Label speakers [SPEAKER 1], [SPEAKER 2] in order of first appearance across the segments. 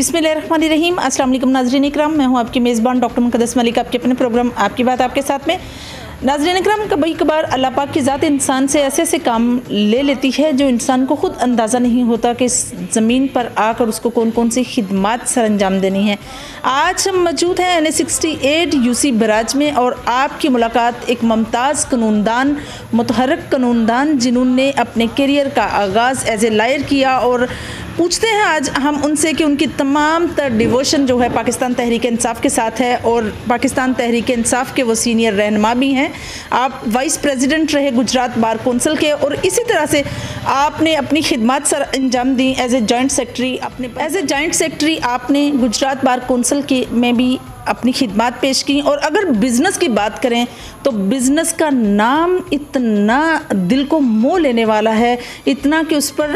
[SPEAKER 1] बिस्मिल्लाहिर्रहमानिर्रहीम। अस्सलाम वालेकुम नाज़रीन इकराम, मैं हूं आपकी मेज़बान डॉक्टर मुक़द्दस मलिक, आपके अपने प्रोग्राम आपकी बात आपके साथ में। नाज़रीन इकराम, कभी कभार अल्लाह पाक की ज़ात इंसान से ऐसे ऐसे काम ले लेती है जो इंसान को ख़ुद अंदाज़ा नहीं होता कि इस ज़मीन पर आकर उसको कौन कौन सी खिदमात सर अंजाम देनी है। आज हम मौजूद हैं NA68 UC बराज में और आपकी मुलाकात एक मुमताज़ कानूनदान, मुतहर्रिक कानूनदान जिन्होंने अपने करियर का आगाज़ एज ए लायर किया, और पूछते हैं आज हम उनसे कि उनकी तमाम तर डिवोशन जो है पाकिस्तान तहरीक इंसाफ के साथ है, और पाकिस्तान तहरीक इंसाफ के वो सीनियर रहनुमा भी हैं। आप वाइस प्रेसिडेंट रहे गुजरात बार कौंसिल के, और इसी तरह से आपने अपनी खिदमत सर अंजाम दी एज ए जॉइंट सेक्रेटरी आपने गुजरात बार कौंसिल के में भी अपनी खिदमत पेश की। और अगर बिज़नेस की बात करें तो बिज़नेस का नाम इतना दिल को मोह लेने वाला है, इतना कि उस पर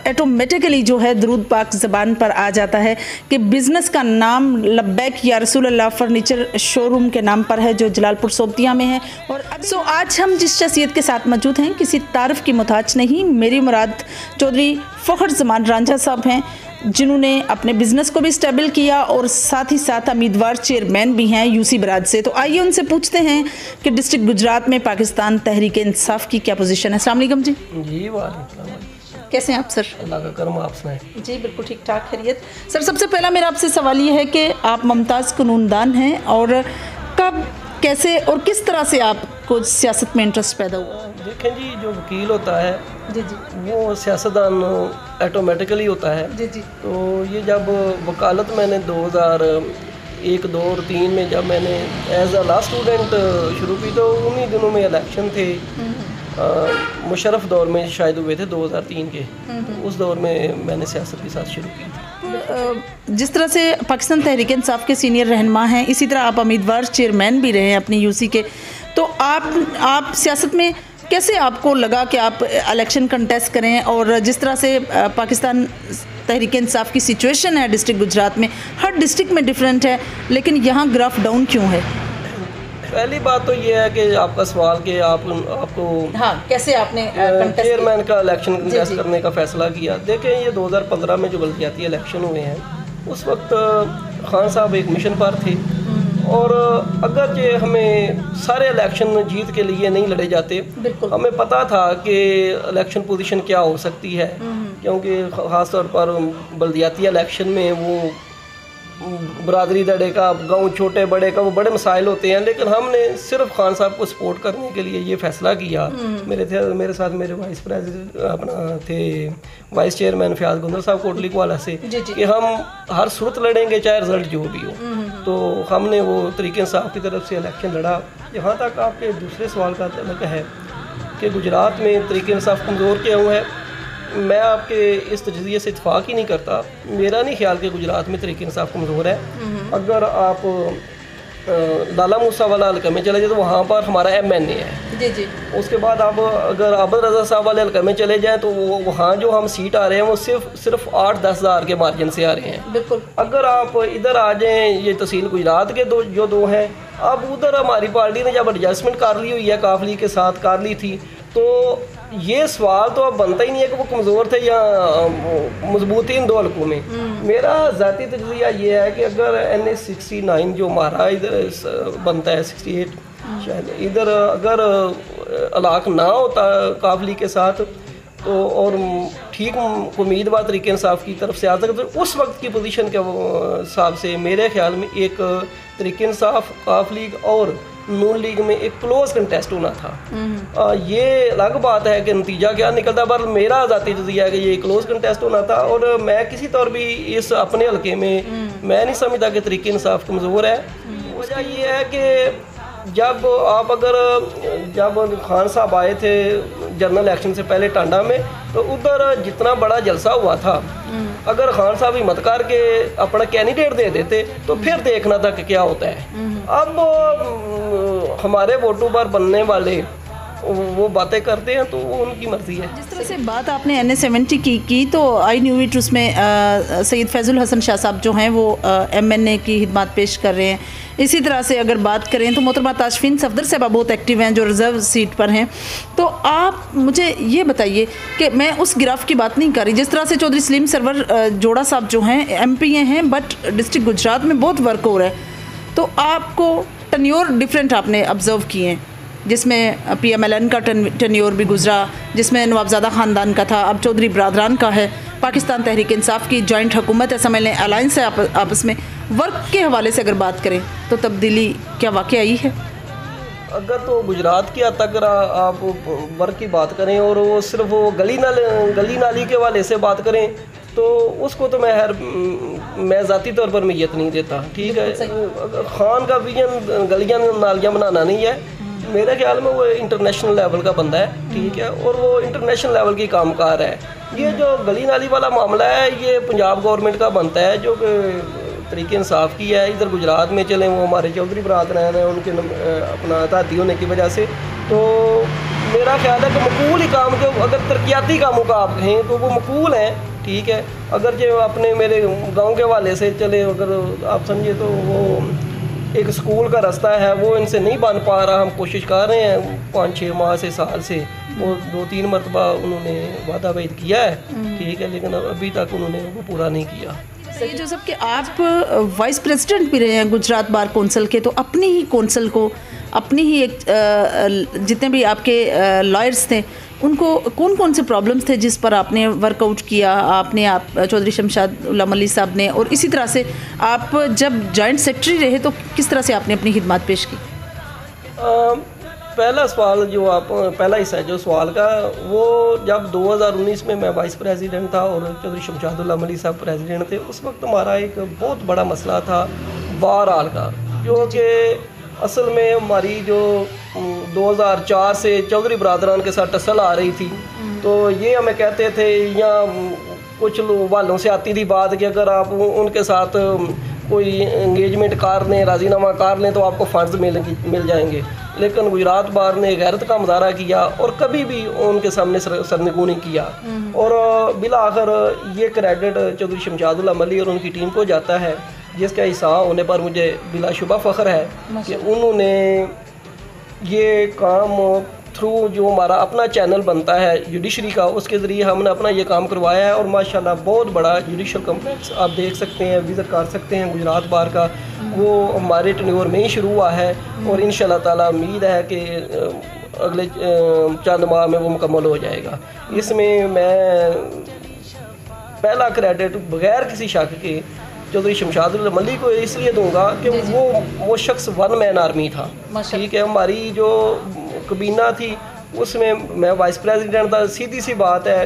[SPEAKER 1] ऑटोमेटिकली जो है दरूद पाक ज़बान पर आ जाता है कि बिज़नेस का नाम लब्बैक या रसूल अल्लाह फर्नीचर शोरूम के नाम पर है जो जलालपुर सोबतिया में है। और आज हम जिस शख्सियत के साथ मौजूद हैं किसी तारीफ़ की मोहताज नहीं, मेरी मुराद चौधरी फ़ख्र ज़मान रांझा साहब हैं, जिन्होंने अपने बिज़नेस को भी स्टेबल किया और साथ ही साथ उम्मीदवार चेयरमैन भी हैं UC बराज से। तो आइए उनसे पूछते हैं कि डिस्ट्रिक्ट गुजरात में पाकिस्तान तहरीक इंसाफ की क्या पोजीशन है। अस्सलाम वालेकुम जी।
[SPEAKER 2] जी वालेकुम।
[SPEAKER 1] कैसे हैं आप सर?
[SPEAKER 2] अल्लाह का करम, आप सुनाएं।
[SPEAKER 1] जी बिल्कुल ठीक ठाक, खैरियत। सर सबसे पहला मेरा आपसे सवाल ये है कि आप मुमताज़ कानूनदान हैं, और कब, कैसे और किस तरह से आपको सियासत में इंटरेस्ट पैदा हुआ?
[SPEAKER 2] देखें जी, जो वकील होता है
[SPEAKER 1] जी जी
[SPEAKER 2] वो सियासतदान ऑटोमेटिकली होता है।
[SPEAKER 1] जी जी।
[SPEAKER 2] तो ये जब वकालत मैंने 2001, 2 और 3 में जब मैंने एज अ लॉ स्टूडेंट शुरू की, तो उन्हीं दिनों में इलेक्शन थे, मुशर्रफ दौर में शायद हुए थे 2003 के। उस दौर में मैंने सियासत के साथ शुरू की।
[SPEAKER 1] जिस तरह से पाकिस्तान तहरीक इंसाफ के सीनियर रहनुमा हैं, इसी तरह आप उम्मीदवार चेयरमैन भी रहे हैं अपनी UC के, तो आप सियासत में कैसे आपको लगा कि आप इलेक्शन कंटेस्ट करें? और जिस तरह से पाकिस्तान तहरीक इंसाफ की सिचुएशन है डिस्ट्रिक्ट गुजरात में, हर डिस्ट्रिक्ट में डिफरेंट है, लेकिन यहाँ ग्राफ डाउन क्यों है?
[SPEAKER 2] पहली बात तो ये है कि आपका सवाल कि आपको
[SPEAKER 1] हाँ कैसे आपने
[SPEAKER 2] चेयरमैन का इलेक्शन कंटेस्ट करने का फ़ैसला किया। देखें, ये 2015 में जो बल्दियाती इलेक्शन हुए हैं, उस वक्त खान साहब एक मिशन पर थे, और अगर ये हमें सारे इलेक्शन जीत के लिए नहीं लड़े जाते, हमें पता था कि इलेक्शन पोजीशन क्या हो सकती है, क्योंकि ख़ास तौर पर बल्दियाती इलेक्शन में वो बरादरी दड़े का, गांव छोटे बड़े का, वो बड़े मसाइल होते हैं। लेकिन हमने सिर्फ खान साहब को सपोर्ट करने के लिए ये फैसला किया। मेरे साथ मेरे वाइस प्रेसिडेंट अपना थे वाइस चेयरमैन फयाज गुंदर साहब कोटली वाला से कि हम हर सूरत लड़ेंगे चाहे रिजल्ट जो भी हो। तो हमने वो तरीके इंसाफ की तरफ से इलेक्शन लड़ा। यहाँ तक आपके दूसरे सवाल का तल्लुक है कि गुजरात में तरीके इंसाफ कमज़ोर क्या हुआ है, मैं आपके इस तजज़िये से इत्तेफाक ही नहीं करता। मेरा नहीं ख्याल कि गुजरात में तहरीक इंसाफ कमज़ोर है। अगर आप लाला मूसा वाला हल्के में चले जाए तो वहाँ पर हमारा MNA है। जी जी। उसके बाद आप अगर आबद रज़ा साहब वाले हल्के में चले जाएँ तो वहाँ जो हम सीट आ रहे हैं वो सिर्फ 8-10 हज़ार के मार्जिन से आ रहे हैं। बिल्कुल। अगर आप इधर आ जाएँ, ये तहसील गुजरात के दो हैं, अब उधर हमारी पार्टी ने जब एडजस्टमेंट कर ली हुई है, काफली के साथ कर ली थी, तो ये सवाल तो अब बनता ही नहीं है कि वो कमज़ोर थे या मजबूत थे इन दो हल्कों में। मेरा ज़ाती तजज़िया ये है कि अगर NA69 जो हमारा इधर बनता है 68 शायद, इधर अगर इलाक़ ना होता काफली के साथ तो और ठीक उम्मीदवार तरीके इंसाफ की तरफ से आ सकते, तो उस वक्त की पोजीशन के हिसाब से मेरे ख्याल में एक तरीके इंसाफ, काफ लीग और नून लीग में एक क्लोज कंटेस्ट होना था। ये अलग बात है कि नतीजा क्या निकलता, पर मेरा ज़ाती तजज़िया है कि ये क्लोज कंटेस्ट होना था। और मैं किसी तौर भी इस अपने हल्के में मैं नहीं समझता कि तरीके इंसाफ कमज़ोर है। वजह ये है कि जब खान साहब आए थे जनरल इलेक्शन से पहले टांडा में, तो उधर जितना बड़ा जलसा हुआ था, अगर खान साहब हिम्मत करके अपना कैंडिडेट दे देते तो फिर देखना था कि क्या होता है। अब हमारे वोटों पर बनने वाले वो बातें करते हैं तो वो उनकी मर्ज़ी है।
[SPEAKER 1] जिस तरह से बात आपने NA-70 की तो आई न्यू इट, उसमें सैयद फैज़ुल हसन शाह साहब जो हैं वो MNA की खिदमत पेश कर रहे हैं। इसी तरह से अगर बात करें तो मोहतरमा ताशफीन सफदर साहबा बहुत एक्टिव हैं जो रिज़र्व सीट पर हैं। तो आप मुझे ये बताइए कि मैं उस ग्राफ की बात नहीं कर रही, जिस तरह से चौधरी सलीम सरवर जोड़ा साहब जो हैं MP हैं बट डिस्ट्रिक्ट गुजरात में बहुत वर्क हो रहा है, तो आपको टन्योर डिफरेंट आपने ऑब्ज़र्व किए हैं, जिसमें PMLN का टन्योर भी गुजरा, जिसमें नवाबजादा ख़ानदान का था, अब चौधरी बरादरान का है, पाकिस्तान तहरीक इंसाफ की जॉइंट हुकूमत है, समझ लें अलायंस है आपस में। वर्क के हवाले से अगर बात करें तो तब्दीली क्या वाकई आई है?
[SPEAKER 2] अगर तो गुजरात की हद तक अगर आप वर्क की बात करें और वो सिर्फ वो गली नाली के हवाले से बात करें तो उसको तो मैं ज़ाती तौर पर मैयत नहीं देता। ठीक है, खान का विजन गलियाँ नालियाँ बनाना नहीं है, मेरे ख्याल में वो इंटरनेशनल लेवल का बंदा है। ठीक है, और वो इंटरनेशनल लेवल की कामकार है। ये जो गली नाली वाला मामला है ये पंजाब गवर्नमेंट का बनता है जो तरीके इंसाफ की है। इधर गुजरात में चले वो हमारे चौधरी बरादरान हैं, उनके अपना ताती होने की वजह से तो मेरा ख्याल है कि मकबूल ही काम, जो अगर तरक्याती कामों का आप कहें तो वो मकबूल हैं। ठीक है, अगर जो अपने मेरे गांव के वाले से चले, अगर आप समझे तो वो एक स्कूल का रास्ता है वो इनसे नहीं बन पा रहा। हम कोशिश कर रहे हैं 5-6 माह से साल से, वो 2-3 मरतबा उन्होंने वादा वायद किया है। ठीक है, लेकिन अभी तक उन्होंने वो पूरा नहीं किया।
[SPEAKER 1] सही जो सब कि आप वाइस प्रेसिडेंट भी रहे हैं गुजरात बार कौंसिल के, तो अपनी ही कौंसिल को, अपनी ही एक जितने भी आपके लॉयर्स थे उनको कौन कौन से प्रॉब्लम्स थे जिस पर आपने वर्कआउट किया, आपने चौधरी शमशाद उल्लाह मल्ली साहब ने, और इसी तरह से आप जब जॉइंट सेक्रेटरी रहे तो किस तरह से आपने अपनी खिदमत पेश की?
[SPEAKER 2] पहला सवाल जो आप पहला हिस्सा है जो सवाल का, वो जब 2019 में मैं वाइस प्रेसिडेंट था और चौधरी शमशाद उल्लाह मल्ली साहब प्रेसिडेंट थे, उस वक्त हमारा एक बहुत बड़ा मसला था बार हाल का, जो कि असल में हमारी जो 2004 से चौधरी बरादरान के साथ टसल आ रही थी, तो ये हमें कहते थे या कुछ वालों से आती थी बात कि अगर आप उनके साथ कोई एंगेजमेंट कर लें, राजीनामा कर लें तो आपको फंड्स मिल जाएंगे। लेकिन गुजरात बार ने गैरत का मुजाहरा किया और कभी भी उनके सामने सरनगू नहीं किया, और बिला आखिर ये क्रेडिट चौधरी शमशाद उल्लाह मल्ली और उनकी टीम को जाता है, जिसका हिस्सा होने पर मुझे बिलाशुबा फ़ख्र है कि उन्होंने ये काम थ्रू जो हमारा अपना चैनल बनता है जुडिशरी का, उसके ज़रिए हमने अपना ये काम करवाया है। और माशाल्लाह बहुत बड़ा जुडिशल कम्प्लेक्स आप देख सकते हैं, विज़िट कर सकते हैं गुजरात बार का, वो हमारे टन्योर में ही शुरू हुआ है और इंशाल्लाह ताला उम्मीद है कि अगले चंद माह में वो मुकम्मल हो जाएगा। इसमें मैं पहला क्रेडिट बग़ैर किसी शक के चौधरी शमशाद उल्लाह मल्ली को इसलिए दूंगा कि वो शख्स वन मैन आर्मी था। ठीक है, हमारी जो कबीना थी उसमें मैं वाइस प्रेसिडेंट था, सीधी सी बात है,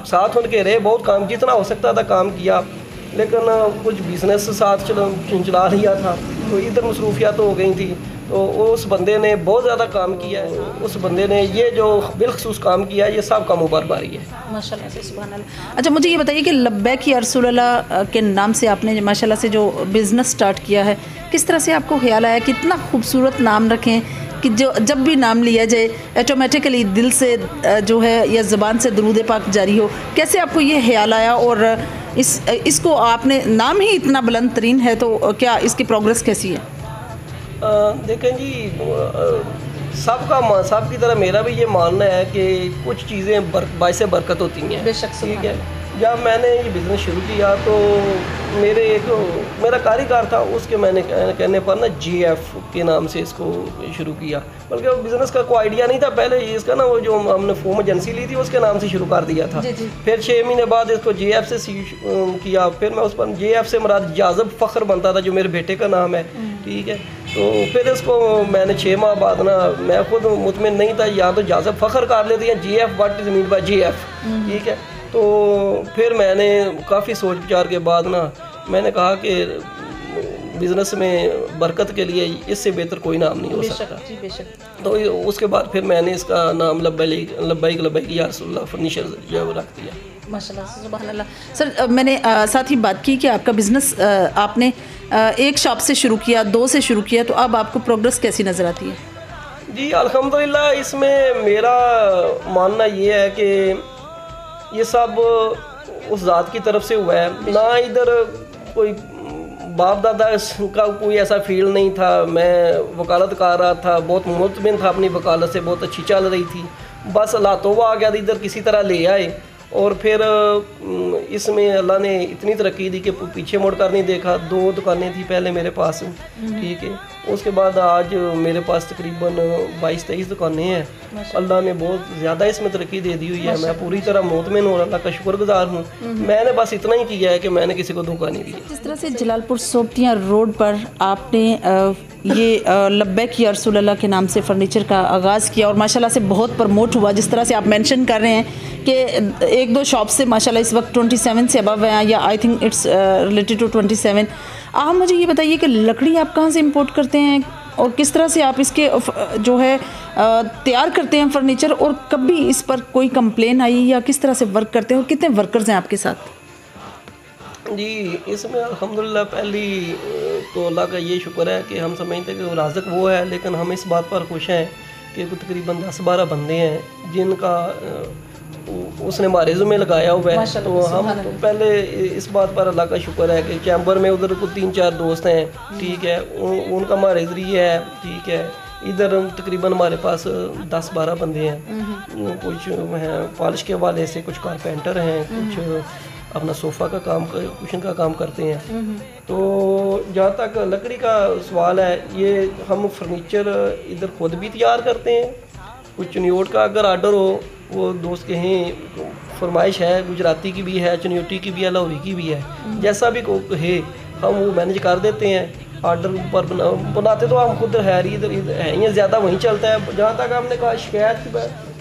[SPEAKER 2] साथ उनके रहे, बहुत काम जितना हो सकता था काम किया, लेकिन कुछ बिजनेस साथ चला लिया था तो इधर मसरूफियात हो गई थी, तो उस बंदे ने बहुत ज़्यादा काम किया है। उस बंदे ने ये जो बिलखसूस काम किया है ये सब काम मुबारकबारी है
[SPEAKER 1] माशाल्लाह से, सुभान अल्लाह। अच्छा, मुझे ये बताइए कि लब्बैक या रसूलल्लाह के नाम से आपने माशाल्लाह से जो बिज़नेस स्टार्ट किया है, किस तरह से आपको ख्याल आया कितना खूबसूरत नाम रखें कि जो जब भी नाम लिया जाए ऑटोमेटिकली दिल से जो है या ज़बान से दरूद पाक जारी हो? कैसे आपको ये ख्याल आया और इसको आपने, नाम ही इतना बुलंद तरीन है तो क्या इसकी प्रोग्रेस कैसी है?
[SPEAKER 2] देखें जी, सब की तरह मेरा भी ये मानना है कि कुछ चीज़ें बाइसे बरकत होती हैं।
[SPEAKER 1] बेशक,
[SPEAKER 2] ठीक है। जब मैंने ये बिज़नेस शुरू किया तो मेरा कारीगर था, उसके मैंने कहने पर ना GF के नाम से इसको शुरू किया, बल्कि वो बिज़नेस का कोई आइडिया नहीं था पहले इसका ना, वो जो हमने फोम एजेंसी ली थी उसके नाम से शुरू कर दिया था। फिर 6 महीने बाद इसको JF से किया, फिर मैं उस पर JF से मुराद जाज़ब फ़ख्र बनता था जो मेरे बेटे का नाम है। ठीक है, तो फिर इसको मैंने 6 माह बाद ना, मैं खुद मुतमिन नहीं था, या तो जाज़ब फ़ख्र कर लेते हैं GF, what is mean by GF। ठीक है, तो फिर मैंने काफ़ी सोच विचार के बाद ना मैंने कहा कि बिज़नेस में बरकत के लिए इससे बेहतर कोई नाम नहीं हो सकता। तो उसके बाद फिर मैंने इसका नाम लब्बैक या रसूलल्लाह फर्नीचर जो है वो रख दिया।
[SPEAKER 1] माशाल्लाह, सुभान अल्लाह। सर, मैंने साथ ही बात की कि आपका बिज़नेस आपने एक शॉप से शुरू किया, 2 से शुरू किया, तो अब आपको प्रोग्रेस कैसी नज़र आती है?
[SPEAKER 2] जी अल्हम्दुलिल्लाह, इसमें मेरा मानना ये है कि ये सब उस ज़ात की तरफ से हुआ है, ना इधर कोई बाप दादा का कोई ऐसा फील्ड नहीं था। मैं वकालत कर रहा था, बहुत मुतमिन था अपनी वकालत से, बहुत अच्छी चल रही थी। बस अल्लाह तौबा आ गया, इधर किसी तरह ले आए और फिर इसमें अल्लाह ने इतनी तरक्की दी कि पीछे मुड़ कर नहीं देखा। 2 दुकानें थी पहले मेरे पास, ठीक है। उसके बाद आज मेरे पास तकरीबन 22-23 दुकानें हैं। अल्लाह ने बहुत ज़्यादा इसमें तरक्की दे दी हुई है। मैं पूरी तरह मुतमिन और अल्लाह का शुक्रगुजार हूँ। मैंने बस इतना ही किया है कि मैंने किसी को धोखा नहीं दिया।
[SPEAKER 1] जिस तरह से जलालपुर सोबतियाँ रोड पर आपने ये लब्बैक या रसूल अल्लाह के नाम से फ़र्नीचर का आगाज़ किया और माशाल्लाह से बहुत प्रमोट हुआ। जिस तरह से आप मेंशन कर रहे हैं कि 1-2 शॉप से माशाल्लाह इस वक्त 27 से अबव हैं, या I think it's related to 27। आप मुझे ये बताइए कि लकड़ी आप कहाँ से इंपोर्ट करते हैं और किस तरह से आप इसके जो है तैयार करते हैं फ़र्नीचर, और कभी इस पर कोई कंप्लेन आई या किस तरह से वर्क करते हैं और कितने वर्कर्स हैं आपके साथ?
[SPEAKER 2] जी, इसमें अल्हम्दुलिल्लाह पहली तो अल्लाह का ये शुक्र है कि हम समझते हैं कि राज़िक वो है, लेकिन हम इस बात पर खुश हैं कि तकरीबन 10-12 बंदे हैं जिनका उसने हमारे ज़िम्मे लगाया हुआ है। तो हम पहले इस बात पर अल्लाह का शुक्र है कि चैम्बर में उधर कुछ 3-4 दोस्त हैं, ठीक है, उनका हमारे ज़रिए है, ठीक है। इधर तकरीबन हमारे पास 10-12 बंदे हैं, कुछ हैं पॉलिश के हवाले से, कुछ कारपेंटर हैं, कुछ अपना सोफ़ा का काम, कुशन का काम करते हैं। तो जहाँ तक लकड़ी का सवाल है, ये हम फर्नीचर इधर खुद भी तैयार करते हैं। कुछ चनियोट का अगर आर्डर हो, वो दोस्त कहें फरमाइश है, गुजराती की भी है, चनियोटी की भी है, लाहौरी की भी है, जैसा भी है हम वो मैनेज कर देते हैं। आर्डर पर बनाते तो हम खुद है ही, इधर है ही ज़्यादा वहीं चलता है। जहाँ तक हमने कहा शिकायत की,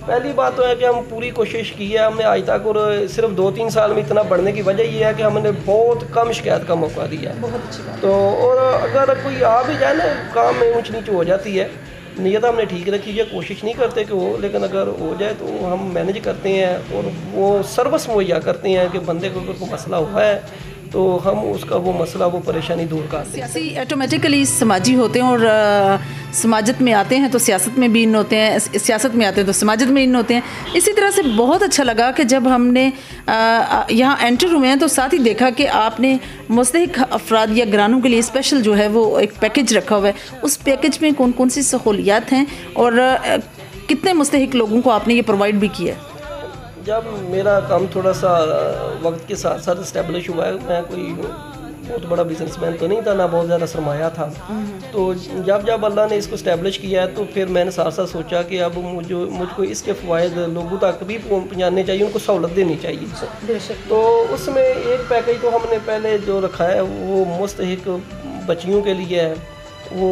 [SPEAKER 2] पहली बात तो है कि हम पूरी कोशिश की है हमने आज तक, और सिर्फ 2-3 साल में इतना बढ़ने की वजह ये है कि हमने बहुत कम शिकायत का मौका दिया है।
[SPEAKER 1] बहुत अच्छी बात।
[SPEAKER 2] तो और अगर कोई आ भी जाए ना, काम में ऊँच नीच हो जाती है, नीयत हमने ठीक रखी है, कोशिश नहीं करते कि हो, लेकिन अगर हो जाए तो हम मैनेज करते हैं और वो सर्विस मुहैया करते हैं कि बंदे को अगर कोई मसला हुआ है तो हम उसका वो मसला, वो परेशानी दूर करते हैं।
[SPEAKER 1] सियासी ऑटोमेटिकली समाजी होते हैं और समाजत में आते हैं तो सियासत में भी इन होते हैं, सियासत में आते हैं तो समाजत में इन होते हैं। इसी तरह से बहुत अच्छा लगा कि जब हमने यहाँ एंटर हुए हैं तो साथ ही देखा कि आपने मुस्तहिक अफराद या घरानों के लिए स्पेशल जो है वो एक पैकेज रखा हुआ है। उस पैकेज में कौन कौन सी सहूलियात हैं और कितने मुस्तहिक लोगों को आपने ये प्रोवाइड भी किया है?
[SPEAKER 2] जब मेरा काम थोड़ा सा वक्त के साथ साथ इस्टेब्लिश हुआ है, मैं कोई बहुत बड़ा बिजनेसमैन तो नहीं था, ना बहुत ज़्यादा सरमाया था। तो जब अल्लाह ने इसको इस्टेब्लिश किया है तो फिर मैंने साथ साथ सोचा कि अब मुझको इसके फ़वाइद लोगों तक भी पहुँचाने चाहिए, उनको सहूलत देनी चाहिए। तो उसमें एक पैकेज तो हमने पहले जो रखा है वो मुस्तहिक बच्चियों के लिए है। वो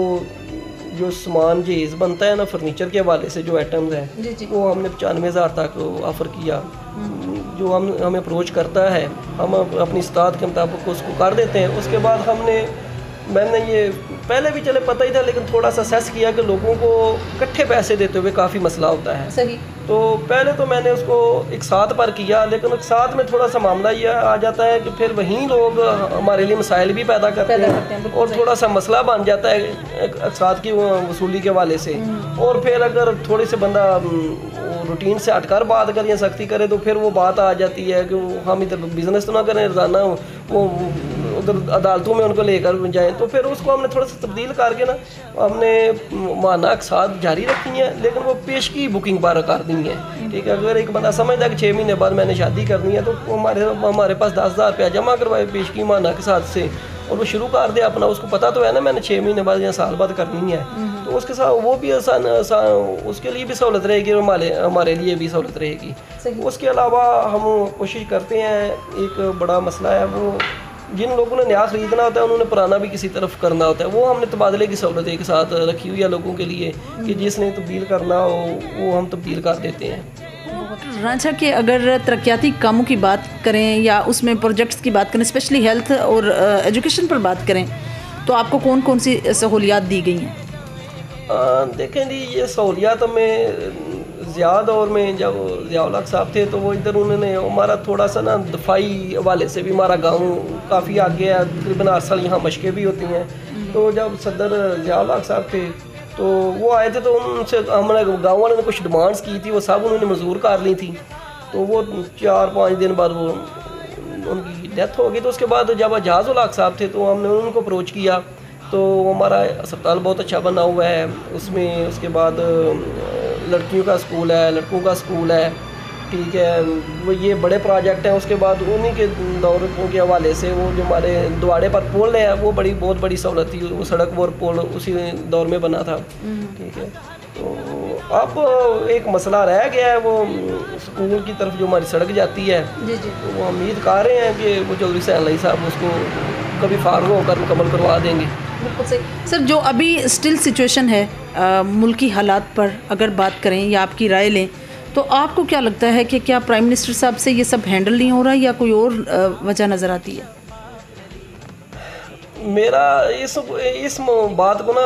[SPEAKER 2] जो सामान जहेज़ बनता है ना फर्नीचर के हवाले से, जो आइटम्स हैं वो हमने 95,000 तक ऑफ़र किया। जो हमें अप्रोच करता है हम अपनी इस्तात के मुताबिक उसको कर देते हैं। उसके बाद मैंने ये पहले भी चले पता ही था, लेकिन थोड़ा सा सेस किया कि लोगों को इकट्ठे पैसे देते हुए काफ़ी मसला होता है।
[SPEAKER 1] सही। तो
[SPEAKER 2] पहले तो मैंने उसको एक साथ पर किया, लेकिन एक साथ में थोड़ा सा मामला ये आ जाता है कि फिर वहीं लोग हमारे लिए मसाइल भी पैदा करते हैं और थोड़ा सा मसला बन जाता है एक साथ की वसूली के वाले से। और फिर अगर थोड़े से बंदा रूटीन से हटकर बात करे या सख्ती करे तो फिर वो बात आ जाती है कि हम इधर बिज़नेस तो ना करें, रोज़ाना वो उधर अदालतों में उनको लेकर जाएं। तो फिर उसको हमने थोड़ा सा तब्दील करके ना हमने माना साथ जारी रखी है, लेकिन वो पेशगी बुकिंग पर कर दी है। ठीक है, अगर एक बंदा समझता है कि 6 महीने बाद मैंने शादी करनी है तो हमारे पास 10,000 रुपया जमा करवाए पेशगी माना के साथ से, और वो शुरू कर दे अपना। उसको पता तो है ना मैंने 6 महीने बाद या साल बाद करनी है, तो उसके साथ वो भी आसान उसके लिए भी सहूलत रहेगी और हमारे लिए भी सहूलत रहेगी। उसके अलावा हम कोशिश करते हैं, एक बड़ा मसला है वो जिन लोगों ने नया ख़रीदना होता है उन्होंने पुराना भी किसी तरफ करना होता है, वो हमने तबादले की सहूलत एक साथ रखी हुई है लोगों के लिए कि जिसने तब्दील करना हो वो हम तब्दील कर देते हैं।
[SPEAKER 1] रांझा के अगर तरक्याती कामों की बात करें या उसमें प्रोजेक्ट्स की बात करें, स्पेशली हेल्थ और एजुकेशन पर बात करें, तो आपको कौन कौन सी सहूलियात दी गई हैं?
[SPEAKER 2] देखें जी, ये सहूलियात हमें ज़्यादा और में जब ज़ियाउल हक साहब थे तो वो इधर उन्होंने हमारा थोड़ा सा ना दफाई हवाले से भी हमारा गांव काफ़ी आगे है, तकरीबन 8 साल यहाँ मशक़ें भी होती हैं। तो जब सदर ज़ियाउल हक साहब थे तो वो आए थे, तो उनसे हमने गाँव वाले ने कुछ डिमांड्स की थी, वो सब उन्होंने मंजूर कर ली थी। तो वो 4-5 दिन बाद वो उनकी डेथ हो गई। तो उसके बाद जब जहाज़ उल हक साहब थे तो हमने उनको अप्रोच किया, तो हमारा अस्पताल बहुत अच्छा बना हुआ है उसमें। उसके बाद लड़कियों का स्कूल है, लड़कों का स्कूल है, ठीक है। वो ये बड़े प्रोजेक्ट हैं। उसके बाद उन्हीं के दौर के हवाले से वो जो हमारे द्वाड़े पर पुल है वो बहुत बड़ी सहूलत थी। वो सड़क वो पुल उसी दौर में बना था, ठीक है। तो अब एक मसला रह गया है, वो स्कूल की तरफ जो हमारी सड़क जाती है, तो वो उम्मीद कर रहे हैं कि वो चौधरी हुसैन अली साहब उसको कभी फारूक होकर मुकम्मल करवा देंगे।
[SPEAKER 1] बिल्कुल सही सर। जो अभी स्टिल सिचुएशन है मुल्की हालात पर अगर बात करें या आपकी राय लें, तो आपको क्या लगता है कि क्या प्राइम मिनिस्टर साहब से ये सब हैंडल नहीं हो रहा है या कोई और वजह नज़र आती है?
[SPEAKER 2] मेरा इस बात को ना,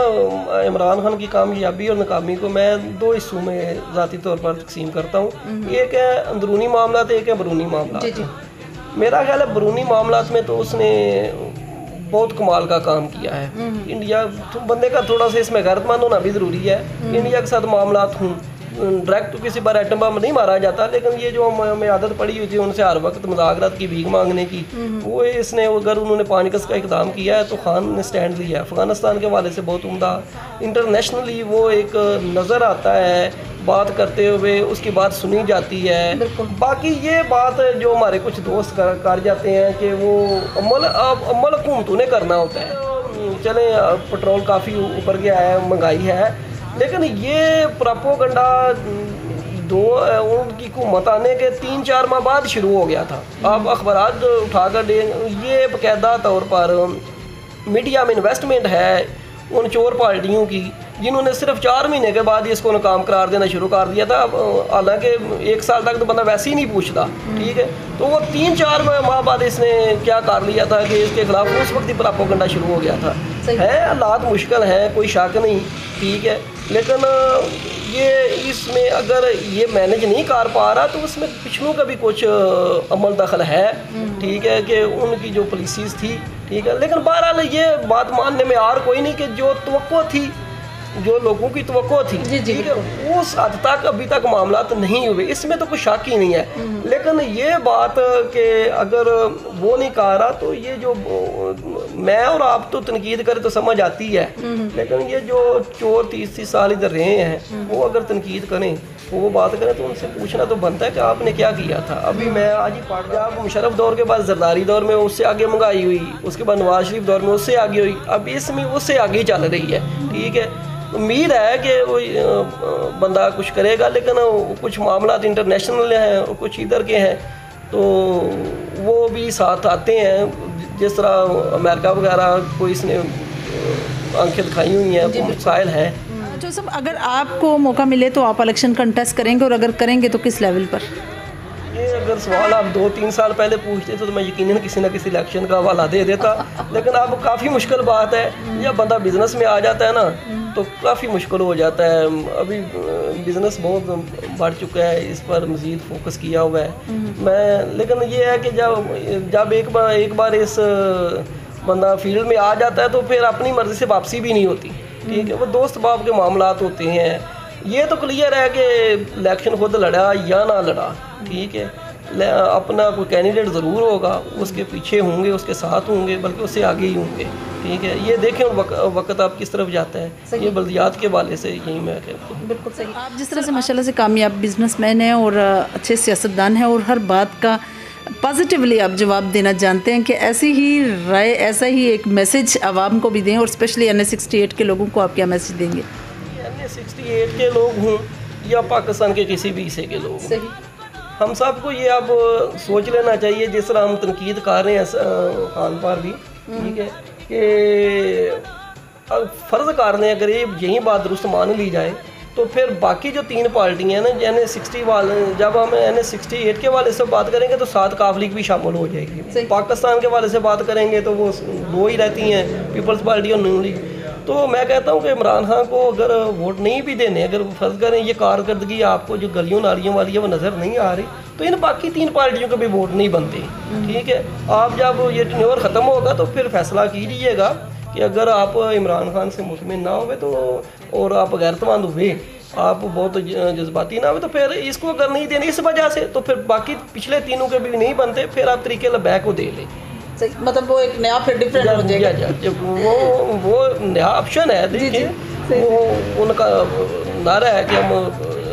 [SPEAKER 2] इमरान खान की कामयाबी और नाकामी को मैं 2 हिस्सों में ज़ाती तौर पर तकसीम करता हूँ। एक है अंदरूनी मामला, एक है बरूनी मामला। मेरा ख्याल है बरूनी मामला में तो उसने बहुत कमाल का काम किया है। इंडिया बंदे का थोड़ा सा इसमें गैरतमंद होना भी ज़रूरी है। इंडिया के साथ मामला हूँ, डायरेक्ट तो किसी पर एटम बम नहीं मारा जाता, लेकिन ये जो हमें आदत पड़ी हुई थी उनसे हर वक्त मुज़ाकरात की भीख मांगने की, वो इसने अगर उन्होंने पानीपत का इक़दाम किया है तो खान ने स्टैंड लिया है। अफ़गानिस्तान के हवाले से बहुत उम्दा, इंटरनेशनली वो एक नज़र आता है बात करते हुए, उसकी बात सुनी जाती है। बाकी ये बात जो हमारे कुछ दोस्त कर जाते हैं कि वो अमल हुकूमतों ने करना होता है। चले पेट्रोल काफ़ी ऊपर गया है, महंगाई है, लेकिन ये प्रोपेगेंडा उनकी हुकूमत आने के 3-4 माह बाद शुरू हो गया था। आप अखबारात उठाकर ये बाकायदा तौर पर मीडिया में इन्वेस्टमेंट है उन चोर पार्टियों की, जिन्होंने सिर्फ 4 महीने के बाद ही इसको नाकाम करार देना शुरू कर दिया था। हालांकि 1 साल तक तो बंदा वैसे ही नहीं पूछता, ठीक है। तो वो 3-4 माह बाद इसने क्या कर लिया था कि इसके खिलाफ उस वक्त ही प्रोपेगेंडा शुरू हो गया था। है हालात मुश्किल हैं, कोई शक नहीं, ठीक है, लेकिन ये इसमें अगर ये मैनेज नहीं कर पा रहा तो उसमें पिछलों का भी कुछ अमल दखल है, ठीक है, कि उनकी जो पॉलिसीज़ थी, ठीक है। लेकिन बहरहाल ये बात मानने में यार कोई नहीं कि जो तवक्को थी, जो लोगों की तवक्को थी, ठीक है, उस हद तक अभी तक मामला तो नहीं हुए, इसमें तो कुछ शक ही नहीं है। लेकिन ये बात कि अगर वो नहीं कर रहा तो ये जो मैं और आप तो तनकीद करें तो समझ आती है, लेकिन ये जो चोर 30 साल इधर रहे हैं वो अगर तनकीद करें, वो बात करें, तो उनसे पूछना तो बनता है कि आपने क्या किया था। अभी मैं आज ही पंजाब मुशर्रफ दौर के बाद जरदारी दौर में उससे आगे महंगाई हुई, उसके बाद नवाज शरीफ दौर में उससे आगे हुई, अब इसमें उससे आगे चल रही है, ठीक है। उम्मीद है कि वो बंदा कुछ करेगा, लेकिन कुछ मामला इंटरनेशनल हैं और कुछ इधर के हैं, तो वो भी साथ आते हैं। जिस तरह अमेरिका वगैरह को इसने आंखें दिखाई हुई हैं, वो मसाइल है।
[SPEAKER 1] जो सब अगर आपको मौका मिले तो आप इलेक्शन कंटेस्ट करेंगे, और अगर करेंगे तो किस लेवल पर?
[SPEAKER 2] ये अगर सवाल आप 2-3 साल पहले पूछते तो मैं यकीनन किसी न किसी इलेक्शन का हवाला दे देता, लेकिन अब काफ़ी मुश्किल बात है। जब बंदा बिजनेस में आ जाता है ना तो काफ़ी मुश्किल हो जाता है। अभी बिज़नेस बहुत बढ़ चुका है, इस पर मज़ीद फोकस किया हुआ है मैं। लेकिन ये है कि जब एक बार इस बंदा फील्ड में आ जाता है तो फिर अपनी मर्ज़ी से वापसी भी नहीं होती, ठीक है। वो दोस्त बाप के मामलात होते हैं। ये तो क्लियर है कि इलेक्शन खुद लड़ा या ना लड़ा, ठीक है, अपना कोई कैंडिडेट ज़रूर होगा, उसके पीछे होंगे, उसके साथ होंगे, बल्कि उससे आगे ही होंगे, ठीक है। ये देखें वक्त आप किस तरफ जाता है। ये बल्दियात के वाले से यही मैं कहता हूँ।
[SPEAKER 1] बिल्कुल सही। आप जिस तरह से माशाल्लाह से कामयाब बिजनेसमैन हैं और अच्छे सियासतदान हैं और हर बात का पॉजिटिवली आप जवाब देना जानते हैं, कि ऐसी ही राय, ऐसा ही एक मैसेज आवाम को भी दें, और स्पेशली NA-68 के लोगों को आप क्या मैसेज देंगे?
[SPEAKER 2] NA-68 के लोग हों या पाकिस्तान के किसी भी हिस्से के लोग, सही, हम सबको ये अब सोच लेना चाहिए, जिस तरह हम तनकीद कर रहे हैं खान पर भी, ठीक है, कि फ़र्ज़ कर लें अगर यही बात दुरुस्त मान ली जाए तो फिर बाकी जो 3 पार्टियाँ हैं ना, NA-60 वाले, जब हम NA-68 के वाले से बात करेंगे तो 7 काफ लीग भी शामिल हो जाएगी। पाकिस्तान के वाले से बात करेंगे तो वो 2 ही रहती हैं, पीपल्स पार्टी और नून लीग। तो मैं कहता हूँ कि इमरान खान को अगर वोट नहीं भी देने, अगर फ़र्ज़ करें ये कारकर्दगी आपको जो गलियों नालियों वाली है वो नज़र नहीं आ रही, तो इन बाकी 3 पार्टियों के भी वोट नहीं बनते, ठीक है। आप जब ये टेन्योर ख़त्म होगा तो फिर फैसला कीजिएगा कि अगर आप इमरान खान से मुतमिन ना हुए तो और आप गैरतमंद हुए, आप बहुत जज्बाती ना हुए, तो फिर इसको अगर नहीं देने इस वजह से, तो फिर बाकी पिछले तीनों के भी नहीं बनते, फिर आप तरीके लबैक को दे लें।
[SPEAKER 1] मतलब वो एक नया फिर डिफरेंट हो जाएगा।
[SPEAKER 2] वो नया ऑप्शन है, देखिए वो उनका नारा है कि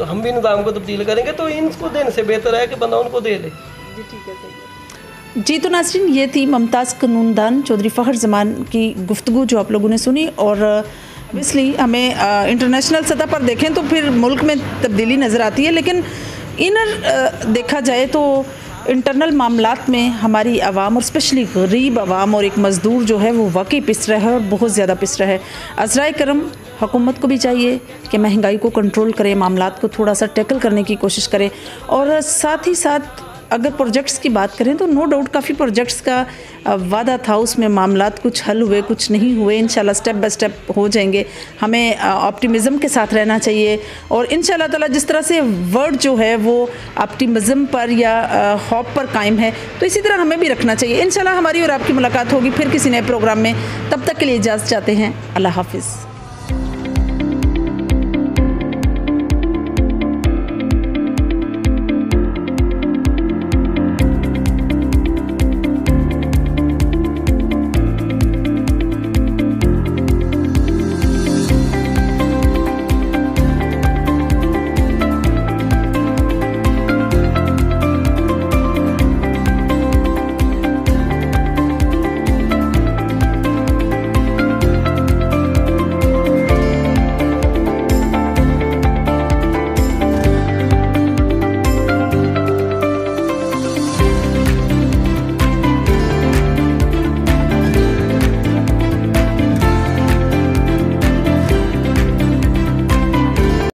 [SPEAKER 2] हम भी निज़ाम को तब्दील करेंगे, तो इनको देने से बेहतर है कि बंदा उनको दे दे।
[SPEAKER 1] जी ठीक है, सही है। जी तो नाज़रीन, ये थी मुमताज़ कानूनदान चौधरी फ़खर ज़मान की गुफ्तगू जो आप लोगों ने सुनी। और ऑब्वियसली हमें इंटरनेशनल सतह पर देखें तो फिर मुल्क में तब्दीली नज़र आती है, लेकिन इनर देखा जाए तो इंटरनल मामलात में हमारी आवाम और स्पेशली गरीब आवाम और एक मज़दूर जो है वो वाकई पिस रहा है और बहुत ज़्यादा पिस रहा है। अज़राए करम हुकूमत को भी चाहिए कि महंगाई को कंट्रोल करे, मामलात को थोड़ा सा टैकल करने की कोशिश करे। और साथ ही साथ अगर प्रोजेक्ट्स की बात करें तो नो डाउट काफ़ी प्रोजेक्ट्स का वादा था, उसमें मामलात कुछ हल हुए कुछ नहीं हुए। इंशाल्लाह स्टेप बाय स्टेप हो जाएंगे। हमें ऑप्टिमिज़म के साथ रहना चाहिए और इंशाल्लाह ताला जिस तरह से वर्ड जो है वो ऑप्टिमिज़म पर या होप पर कायम है, तो इसी तरह हमें भी रखना चाहिए। इंशाल्लाह हमारी और आपकी मुलाकात होगी फिर किसी नए प्रोग्राम में। तब तक के लिए इजाज़त चाहते हैं। अल्लाह हाफिज़।